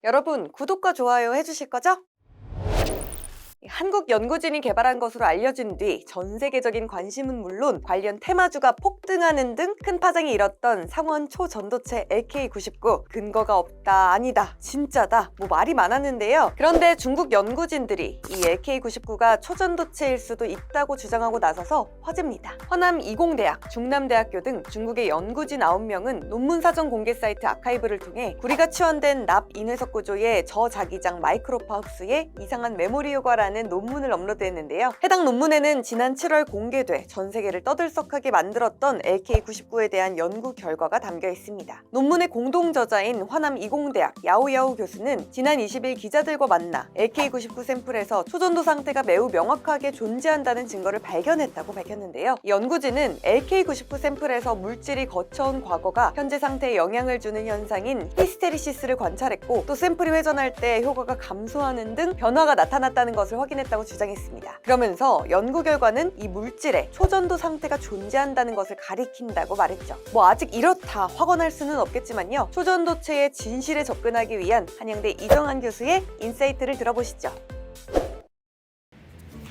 여러분, 구독과 좋아요 해주실 거죠? 한국 연구진이 개발한 것으로 알려진 뒤 전 세계적인 관심은 물론 관련 테마주가 폭등하는 등 큰 파장이 일었던 상원 초전도체 LK99. 근거가 없다, 아니다, 진짜다, 뭐 말이 많았는데요. 그런데 중국 연구진들이 이 LK99가 초전도체일 수도 있다고 주장하고 나서서 화제입니다. 허남 이공대학, 중남대학교 등 중국의 연구진 9명은 논문 사전 공개 사이트 아카이브를 통해 구리가 치환된 납 인회석 구조의 저자기장 마이크로파 흡수에 이상한 메모리 효과라는 논문을 업로드했는데요. 해당 논문에는 지난 7월 공개돼 전 세계를 떠들썩하게 만들었던 LK99에 대한 연구 결과가 담겨 있습니다. 논문의 공동 저자인 화남 이공대학 야오야오 교수는 지난 20일 기자들과 만나 LK99 샘플에서 초전도 상태가 매우 명확하게 존재한다는 증거를 발견했다고 밝혔는데요. 이 연구진은 LK99 샘플에서 물질이 거쳐온 과거가 현재 상태에 영향을 주는 현상인 히스테리시스를 관찰했고, 또 샘플이 회전할 때 효과가 감소하는 등 변화가 나타났다는 것을 확인했다고 주장했습니다. 그러면서 연구 결과는 이 물질에 초전도 상태가 존재한다는 것을 가리킨다고 말했죠. 뭐 아직 이렇다 확언할 수는 없겠지만요. 초전도체의 진실에 접근하기 위한 한양대 이정한 교수의 인사이트를 들어보시죠.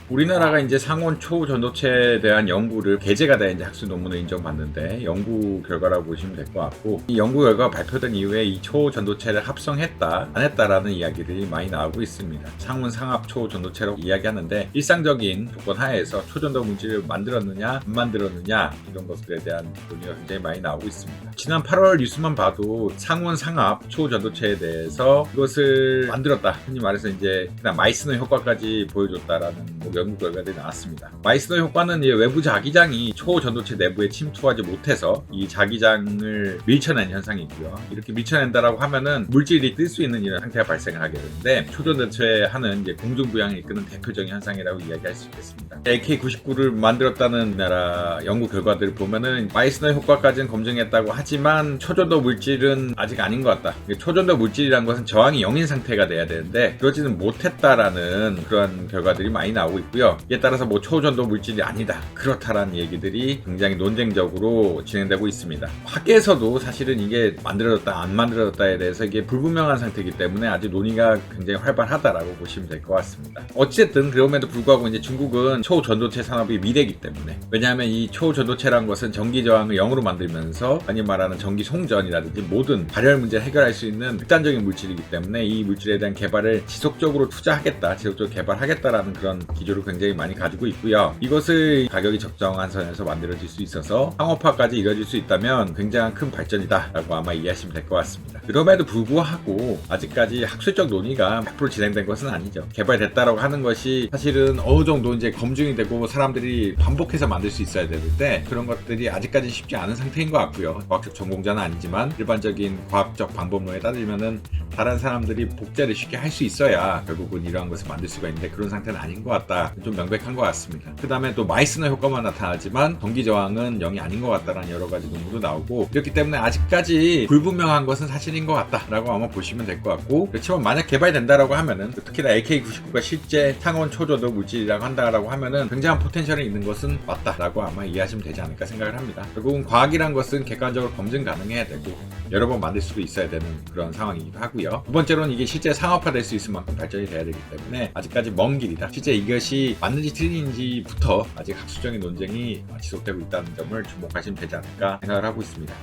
우리나라가 이제 상온 초전도체에 대한 연구를 게재가 돼 이제 학술 논문을 인정받는데 연구 결과라고 보시면 될 것 같고, 이 연구 결과가 발표된 이후에 이 초전도체를 합성했다 안 했다라는 이야기들이 많이 나오고 있습니다. 상온 상합 초전도체라고 이야기하는데, 일상적인 조건 하에서 초전도 물질을 만들었느냐 안 만들었느냐 이런 것들에 대한 논의가 굉장히 많이 나오고 있습니다. 지난 8월 뉴스만 봐도 상온 상합 초전도체에 대해서 이것을 만들었다, 흔히 말해서 이제 그냥 마이스너 효과까지 보여줬다라는 연구 결과들이 나왔습니다. 마이스너 효과는 외부 자기장이 초전도체 내부에 침투하지 못해서 이 자기장을 밀쳐낸 현상이고요. 이렇게 밀쳐낸다라고 하면은 물질이 뜰 수 있는 이런 상태가 발생을 하게 되는데, 초전도체에 하는 이제 공중부양을 이끄는 대표적인 현상이라고 이야기할 수 있겠습니다. LK99를 만들었다는 나라 연구 결과들을 보면은 마이스너 효과까지는 검증했다고 하지만 초전도 물질은 아직 아닌 것 같다. 초전도 물질이란 것은 저항이 0인 상태가 돼야 되는데 그러지는 못했다라는 그런 결과들이 많이 나오고 있고요. 이에 따라서 뭐 초전도 물질이 아니다, 그렇다라는 얘기들이 굉장히 논쟁적으로 진행되고 있습니다. 학계에서도 사실은 이게 만들어졌다 안 만들어졌다에 대해서 이게 불분명한 상태이기 때문에 아직 논의가 굉장히 활발하다라고 보시면 될 것 같습니다. 어쨌든 그럼에도 불구하고 이제 중국은 초전도체 산업이 미래이기 때문에, 왜냐하면 이 초전도체란 것은 전기 저항을 0으로 만들면서 흔히 말하는 전기 송전이라든지 모든 발열 문제를 해결할 수 있는 극단적인 물질이기 때문에 이 물질에 대한 개발을 지속적으로 투자하겠다, 지속적으로 개발하겠다라는 그런 기조를 굉장히 많이 가지고 있고요. 이것을 가격이 적정한 선에서 만들어질 수 있어서 상업화까지 이뤄질 수 있다면 굉장한 큰 발전이다 라고 아마 이해하시면 될 것 같습니다. 그럼에도 불구하고 아직까지 학술적 논의가 100% 진행된 것은 아니죠. 개발됐다라고 하는 것이 사실은 어느 정도 이제 검증이 되고 사람들이 반복해서 만들 수 있어야 되는데, 그런 것들이 아직까지 쉽지 않은 상태인 것 같고요. 과학적 전공자는 아니지만 일반적인 과학적 방법론에 따르면은 다른 사람들이 복제를 쉽게 할 수 있어야 결국은 이러한 것을 만들 수가 있는데, 그런 상태는 아닌 것 같다, 좀 명백한 것 같습니다. 그 다음에 또 마이스너 효과만 나타나지만 전기 저항은 0이 아닌 것 같다라는 여러 가지 논문도 나오고, 이렇기 때문에 아직까지 불분명한 것은 사실인 것 같다라고 아마 보시면 될 것 같고, 그렇지만 만약 개발된다라고 하면은, 특히나 LK99가 실제 상온 초전도 물질이라고 한다라고 하면은 굉장한 포텐셜이 있는 것은 맞다라고 아마 이해하시면 되지 않을까 생각을 합니다. 결국은 과학이란 것은 객관적으로 검증 가능해야 되고 여러 번 만들 수도 있어야 되는 그런 상황이기도 하고요. 두 번째로는 이게 실제 상업화될 수 있을 만큼 발전이 돼야 되기 때문에 아직까지 먼 길이다. 실제 이것이 맞는지 틀린지부터 아직 학술적인 논쟁이 지속되고 있다는 점을 주목하시면 되지 않을까 생각을 하고 있습니다.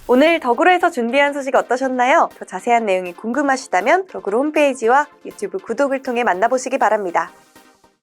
오늘 덕으로에서 준비한 소식 어떠셨나요? 더 자세한 내용이 궁금하시다면 덕으로 홈페이지와 유튜브 구독을 통해 만나보시기 바랍니다.